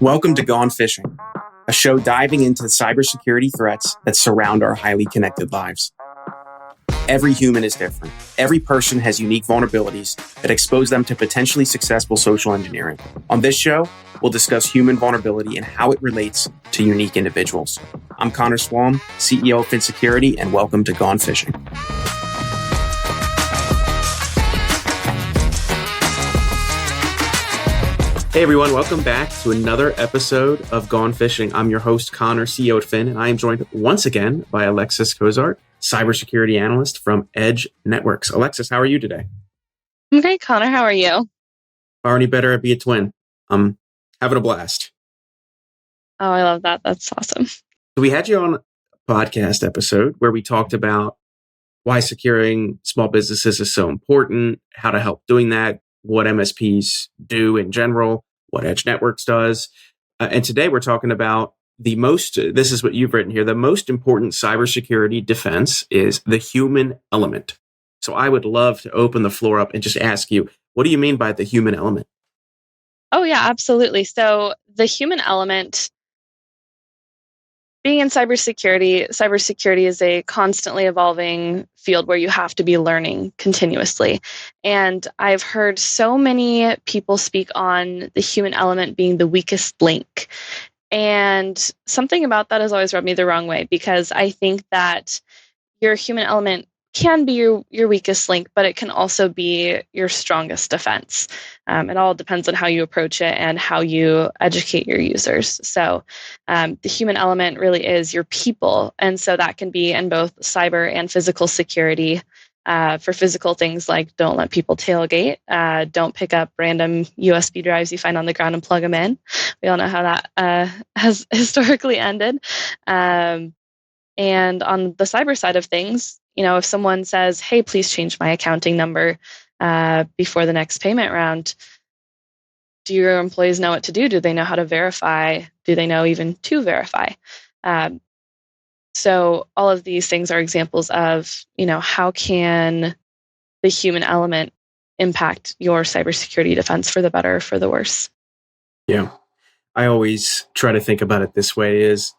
Welcome to Gone Fishing, a show diving into cybersecurity threats that surround our highly connected lives. Every human is different. Every person has unique vulnerabilities that expose them to potentially successful social engineering. On this show, we'll discuss human vulnerability and how it relates to unique individuals. I'm Connor Swalm, CEO of Cybersecurity, and welcome to Gone Fishing. Hey everyone, welcome back to another episode of Gone Fishing. I'm your host, Connor, CEO at Fin, and I am joined once again by Alexis Cozart, cybersecurity analyst from Edge Networks. Alexis, how are you today? I'm great, Connor. How are you? Are any better at Be a Twin? I'm having a blast. Oh, I love that. That's awesome. So we had you on a podcast episode where we talked about why securing small businesses is so important, how to help doing that, what MSPs do in general, what Edge Networks does. And today we're talking about this is what you've written here, the most important cybersecurity defense is the human element. So I would love to open the floor up and just ask you, what do you mean by the human element? Oh, yeah, absolutely. So the human element, being in cybersecurity is a constantly evolving field where you have to be learning continuously. And I've heard so many people speak on the human element being the weakest link. And something about that has always rubbed me the wrong way, because I think that your human element can be your weakest link, but it can also be your strongest defense. It all depends on how you approach it and how you educate your users. So the human element really is your people. And so that can be in both cyber and physical security. For physical things like don't let people tailgate, don't pick up random USB drives you find on the ground and plug them in. We all know how that has historically ended. And on the cyber side of things, if someone says, hey, please change my accounting number before the next payment round, do your employees know what to do? Do they know how to verify? Do they know even to verify? So all of these things are examples of, how can the human element impact your cybersecurity defense for the better or for the worse? Yeah, I always try to think about it this way is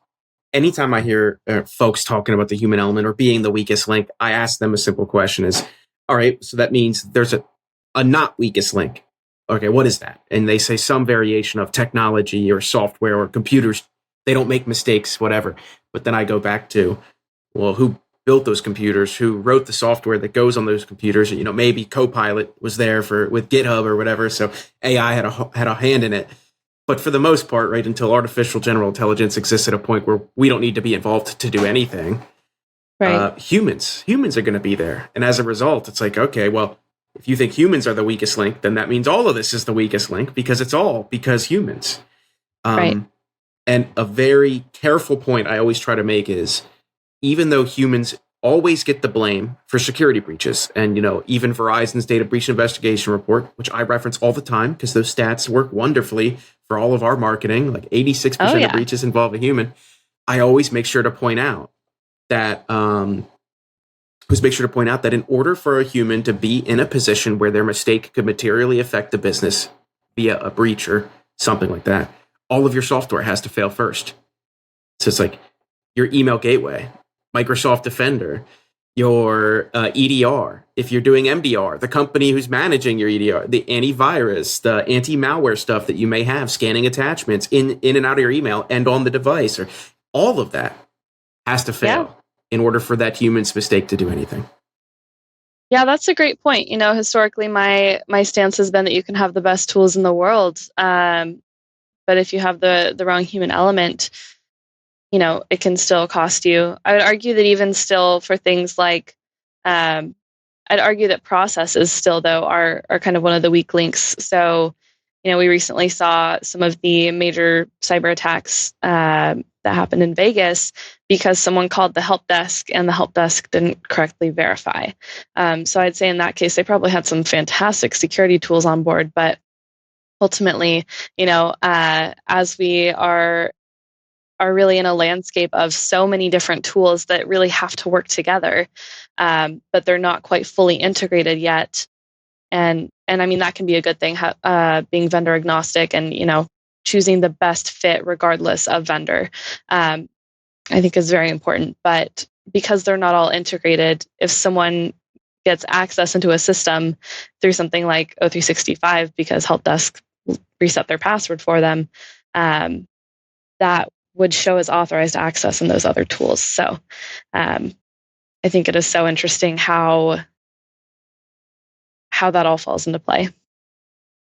anytime I hear folks talking about the human element or being the weakest link, I ask them a simple question is, all right, so that means there's a not weakest link. Okay, what is that? And they say some variation of technology or software or computers. They don't make mistakes, whatever. But then I go back to, well, who built those computers? Who wrote the software that goes on those computers? Maybe Copilot was there with GitHub or whatever. So AI had a hand in it. But for the most part, right, until artificial general intelligence exists at a point where we don't need to be involved to do anything, right. Humans are going to be there. And as a result, it's like, okay, well, if you think humans are the weakest link, then that means all of this is the weakest link because it's all because humans. Right. And a very careful point I always try to make is, even though humans always get the blame for security breaches, and even Verizon's data breach investigation report, which I reference all the time because those stats work wonderfully for all of our marketing, like 86% of breaches involve a human. I always make sure to point out that in order for a human to be in a position where their mistake could materially affect the business via a breach or something like that, all of your software has to fail first. So it's like your email gateway, Microsoft Defender, your EDR, if you're doing MDR, the company who's managing your EDR, the antivirus, the anti-malware stuff that you may have, scanning attachments in and out of your email and on the device, or all of that has to fail in order for that human's mistake to do anything. Yeah, that's a great point. Historically, my stance has been that you can have the best tools in the world, but if you have the wrong human element, it can still cost you. I would argue that even still for things like, I'd argue that processes still, though, are kind of one of the weak links. So, we recently saw some of the major cyber attacks that happened in Vegas because someone called the help desk and the help desk didn't correctly verify. So I'd say in that case, they probably had some fantastic security tools on board, but ultimately, as we are really in a landscape of so many different tools that really have to work together, but they're not quite fully integrated yet. And I mean, that can be a good thing, being vendor agnostic and, choosing the best fit regardless of vendor, I think is very important. But because they're not all integrated, if someone gets access into a system through something like O365 because help desk reset their password for them, that would show as authorized access in those other tools. So I think it is so interesting how that all falls into play.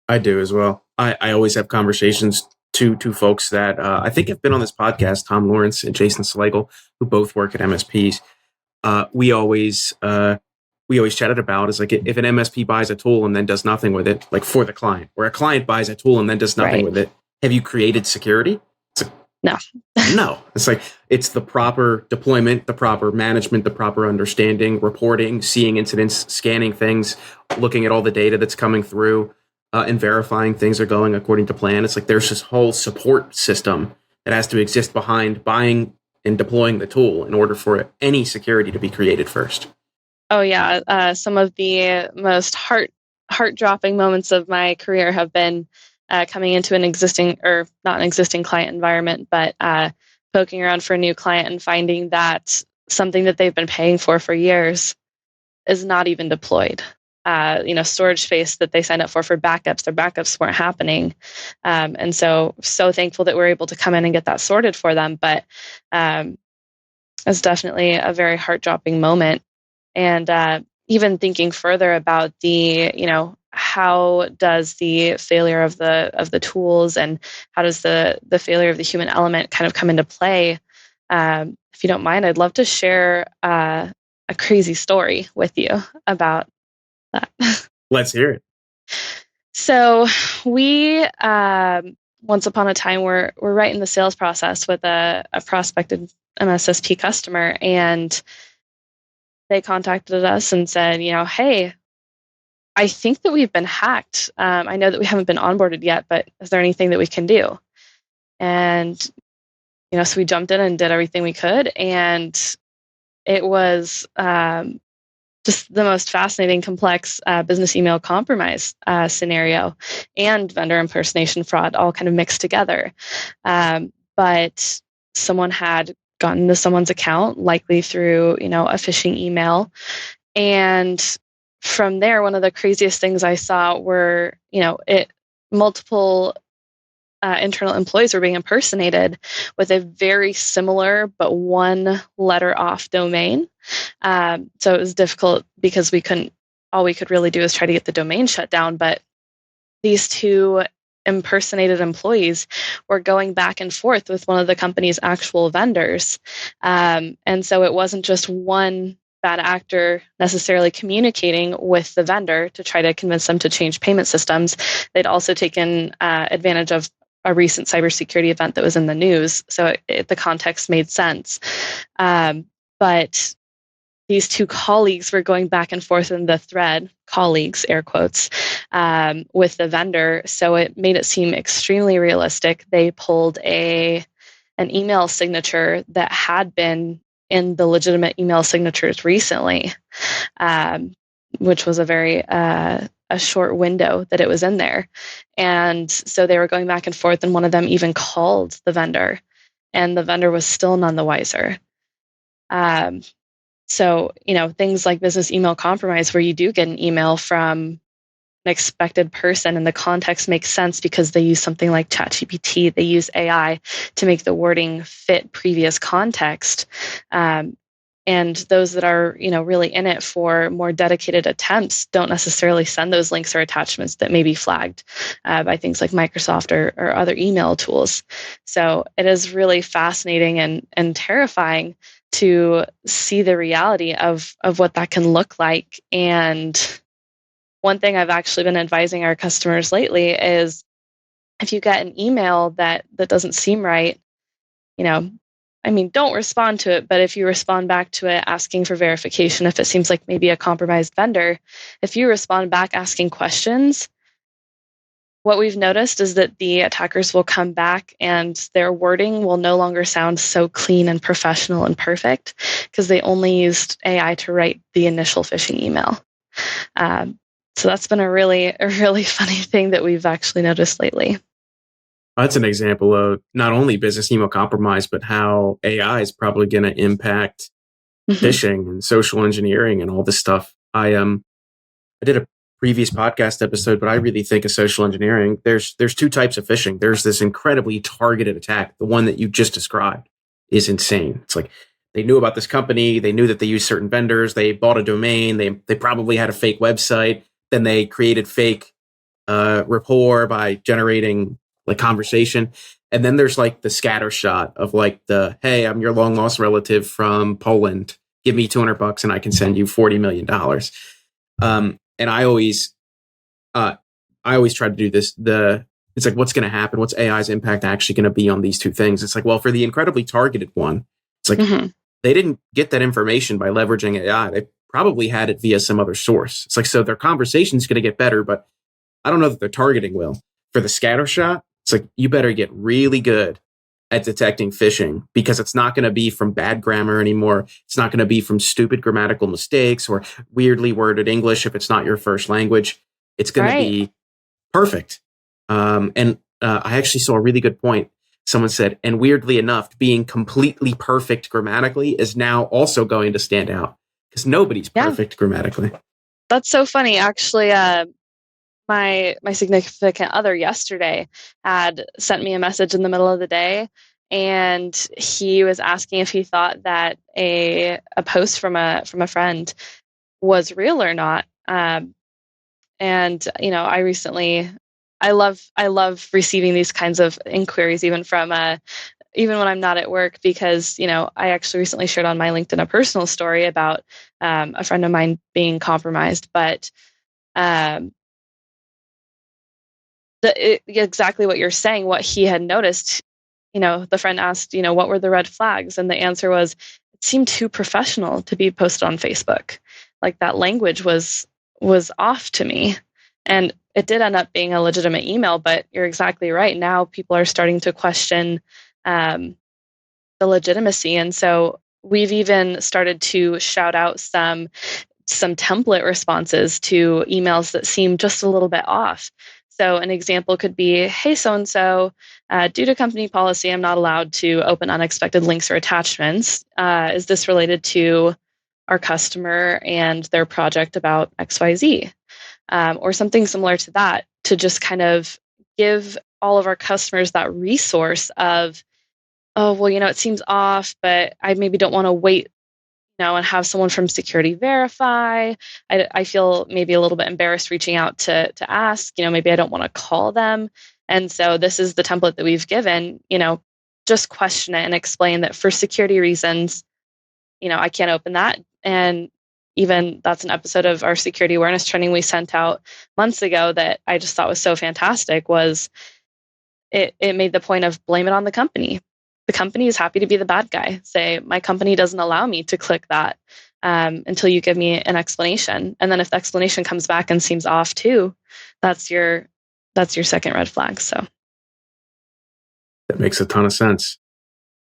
I do as well. I always have conversations to folks that I think have been on this podcast, Tom Lawrence and Jason Slagle, who both work at MSPs. We always chatted about is like if an MSP buys a tool and then does nothing with it, like for the client, or a client buys a tool and then does nothing with it, have you created security? No. No. It's like it's the proper deployment, the proper management, the proper understanding, reporting, seeing incidents, scanning things, looking at all the data that's coming through, and verifying things are going according to plan. It's like there's this whole support system that has to exist behind buying and deploying the tool in order for any security to be created first. Oh yeah, some of the most heart-dropping moments of my career have been coming into an existing, or not an existing client environment, but poking around for a new client and finding that something that they've been paying for years is not even deployed. Storage space that they signed up for backups, their backups weren't happening. And so thankful that we're able to come in and get that sorted for them. But it's definitely a very heart-dropping moment. And even thinking further about how does the failure of the tools and how does the failure of the human element kind of come into play? If you don't mind, I'd love to share a crazy story with you about that. Let's hear it. So we, once upon a time, we're right in the sales process with a prospected MSSP customer, and they contacted us and said, hey, I think that we've been hacked. I know that we haven't been onboarded yet, but is there anything that we can do? And, so we jumped in and did everything we could. And it was just the most fascinating, complex business email compromise scenario and vendor impersonation fraud all kind of mixed together. But someone had gotten into someone's account, likely through, a phishing email. And from there, one of the craziest things I saw were, multiple internal employees were being impersonated with a very similar but one letter off domain. So it was difficult because all we could really do is try to get the domain shut down. But these two impersonated employees were going back and forth with one of the company's actual vendors. And so it wasn't just one bad actor necessarily communicating with the vendor to try to convince them to change payment systems. They'd also taken advantage of a recent cybersecurity event that was in the news. So the context made sense. But these two colleagues were going back and forth in the thread, colleagues, air quotes, with the vendor. So it made it seem extremely realistic. They pulled an email signature that had been in the legitimate email signatures recently, which was a very a short window that it was in there. And so they were going back and forth, and one of them even called the vendor, and the vendor was still none the wiser. So, things like business email compromise, where you do get an email from an expected person and the context makes sense because they use something like ChatGPT, they use AI to make the wording fit previous context. And those that are, really in it for more dedicated attempts don't necessarily send those links or attachments that may be flagged by things like Microsoft or other email tools. So it is really fascinating and terrifying to see the reality of what that can look like. And one thing I've actually been advising our customers lately is if you get an email that doesn't seem right, don't respond to it, but if you respond back to it asking for verification, if it seems like maybe a compromised vendor, if you respond back asking questions, what we've noticed is that the attackers will come back and their wording will no longer sound so clean and professional and perfect because they only used AI to write the initial phishing email. So that's been a really funny thing that we've actually noticed lately. That's an example of not only business email compromise, but how AI is probably going to impact Hmm. phishing and social engineering and all this stuff. I did a previous podcast episode, but I really think of social engineering. There's two types of phishing. There's this incredibly targeted attack. The one that you just described is insane. It's like they knew about this company, they knew that they used certain vendors, they bought a domain, they probably had a fake website, then they created fake rapport by generating like conversation. And then there's like the scatter shot of like the, hey, I'm your long lost relative from Poland. Give me $200 and I can send you $40 million. And I always try to do this. It's like, what's going to happen? What's AI's impact actually going to be on these two things? It's like, well, for the incredibly targeted one, it's like Hmm. they didn't get that information by leveraging AI. They probably had it via some other source. It's like, so their conversation's going to get better, but I don't know that their targeting will. For the scatter shot, it's like, you better get really good at detecting phishing because it's not going to be from bad grammar anymore. It's not going to be from stupid grammatical mistakes or weirdly worded English if it's not your first language. It's going to Right. be perfect. And I actually saw a really good point. Someone said, and weirdly enough, being completely perfect grammatically is now also going to stand out because nobody's Yeah. perfect grammatically. That's so funny. Actually, my significant other yesterday had sent me a message in the middle of the day, and he was asking if he thought that a post from a friend was real or not. And I love receiving these kinds of inquiries, even from even when I'm not at work, because I actually recently shared on my LinkedIn a personal story about a friend of mine being compromised, but um, exactly what you're saying, what he had noticed. The friend asked, what were the red flags? And the answer was, it seemed too professional to be posted on Facebook. Like, that language was off to me. And it did end up being a legitimate email, but you're exactly right. Now people are starting to question the legitimacy. And so we've even started to shout out some template responses to emails that seem just a little bit off. So an example could be, hey, so-and-so, due to company policy, I'm not allowed to open unexpected links or attachments. Is this related to our customer and their project about XYZ? Or something similar to that, to just kind of give all of our customers that resource of, oh, well, it seems off, but I maybe don't want to wait and have someone from security verify. I feel maybe a little bit embarrassed reaching out to ask. Maybe I don't want to call them. And so this is the template that we've given. Just question it and explain that for security reasons, I can't open that. And even that's an episode of our security awareness training we sent out months ago that I just thought was so fantastic. Was it made the point of blame it on the company. The company is happy to be the bad guy. Say, my company doesn't allow me to click that until you give me an explanation. And then if the explanation comes back and seems off too, that's your second red flag. So That makes a ton of sense.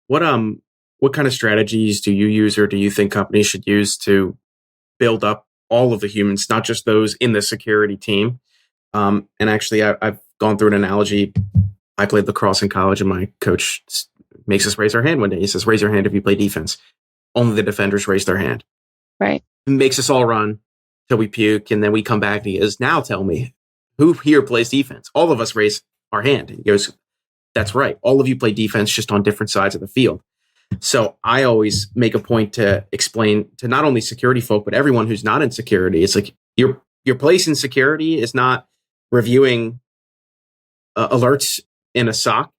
What kind of strategies do you use or do you think companies should use to build up all of the humans, not just those in the security team? And actually, I've gone through an analogy. I played lacrosse in college, and my coach makes us raise our hand one day. He says, "Raise your hand if you play defense." Only the defenders raise their hand. right. He makes us all run till we puke, and then we come back, and he goes, "Now tell me, who here plays defense?" All of us raise our hand. He goes, "That's right. All of you play defense, just on different sides of the field." So I always make a point to explain to not only security folk, but everyone who's not in security. It's like your place in security is not reviewing alerts in a SOC,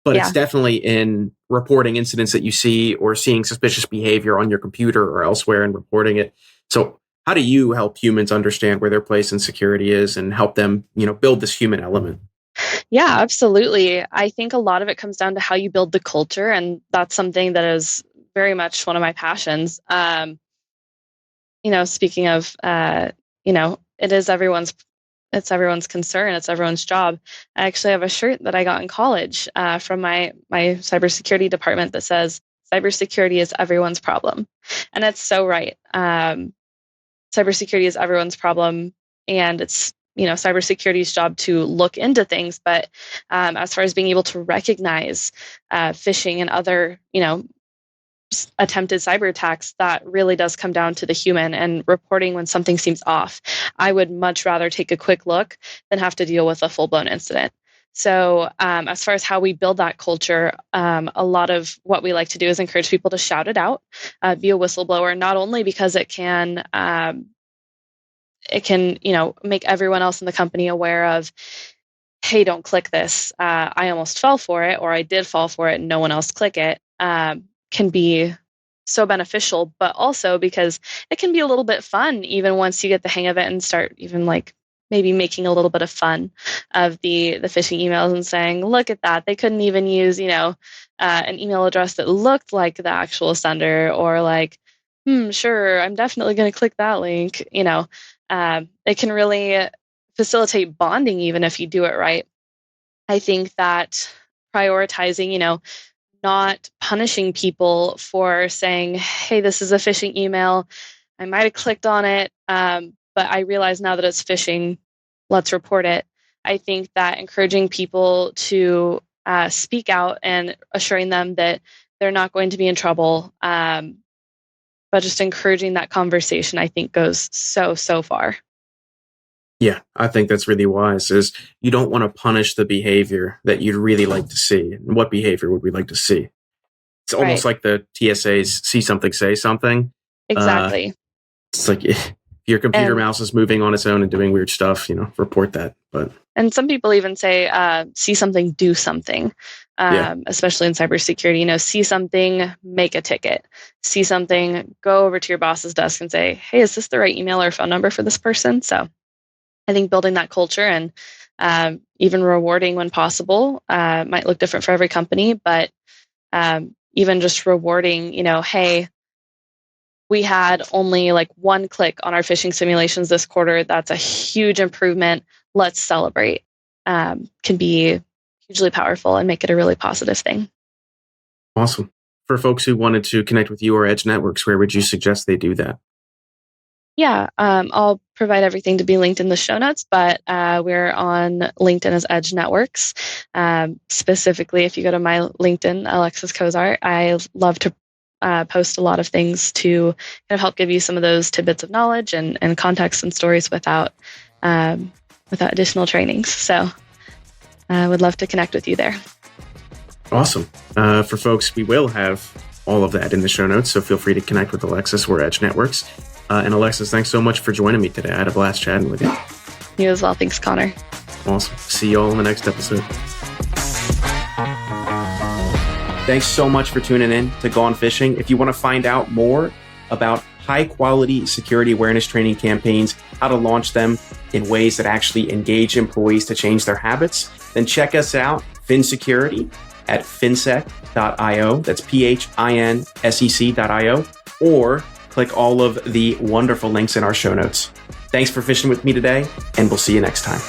but it's Yeah. definitely in reporting incidents that you see or seeing suspicious behavior on your computer or elsewhere and reporting it. So how do you help humans understand where their place in security is and help them, build this human element? Yeah, absolutely. I think a lot of it comes down to how you build the culture. And that's something that is very much one of my passions. Speaking of, it is it's everyone's concern. It's everyone's job. I actually have a shirt that I got in college from my cybersecurity department that says, cybersecurity is everyone's problem. And it's so right. Cybersecurity is everyone's problem. And it's cybersecurity's job to look into things. But as far as being able to recognize phishing and other, attempted cyber attacks, that really does come down to the human and reporting when something seems off. I would much rather take a quick look than have to deal with a full-blown incident. So as far as how we build that culture, a lot of what we like to do is encourage people to shout it out, be a whistleblower, not only because it can make everyone else in the company aware of, hey, don't click this. I almost fell for it, or I did fall for it and no one else click it. Can be so beneficial, but also because it can be a little bit fun even once you get the hang of it and start even maybe making a little bit of fun of the phishing emails and saying, look at that, they couldn't even use an email address that looked like the actual sender, or sure, I'm definitely going to click that link. It can really facilitate bonding even if you do it right. I think that prioritizing, not punishing people for saying, hey, this is a phishing email, I might have clicked on it, but I realize now that it's phishing, let's report it. I think that encouraging people to speak out and assuring them that they're not going to be in trouble, but just encouraging that conversation, I think goes so far. Yeah, I think that's really wise, is you don't want to punish the behavior that you'd really like to see. And what behavior would we like to see? It's almost like the TSA's see something, say something. Exactly. It's like if your computer mouse is moving on its own and doing weird stuff, report that. And some people even say, see something, do something, especially in cybersecurity. See something, make a ticket. See something, go over to your boss's desk and say, hey, is this the right email or phone number for this person? So I think building that culture and even rewarding when possible might look different for every company, but even just rewarding, hey, we had only one click on our phishing simulations this quarter. That's a huge improvement. Let's celebrate. Can be hugely powerful and make it a really positive thing. Awesome. For folks who wanted to connect with you or Edge Networks, where would you suggest they do that? Yeah, I'll provide everything to be linked in the show notes, but we're on LinkedIn as Edge Networks. Specifically, if you go to my LinkedIn, Alexis Cozart, I love to post a lot of things to kind of help give you some of those tidbits of knowledge and context and stories without additional trainings. So I would love to connect with you there. Awesome. For folks, we will have all of that in the show notes, so feel free to connect with Alexis or Edge Networks. And Alexis, thanks so much for joining me today. I had a blast chatting with you. You as well. Thanks, Connor. Awesome. See you all in the next episode. Thanks so much for tuning in to Gone Phishing. If you want to find out more about high-quality security awareness training campaigns, how to launch them in ways that actually engage employees to change their habits, then check us out, FinSecurity, at finsec.io. That's PHINSEC.io. Or click all of the wonderful links in our show notes. Thanks for fishing with me today, and we'll see you next time.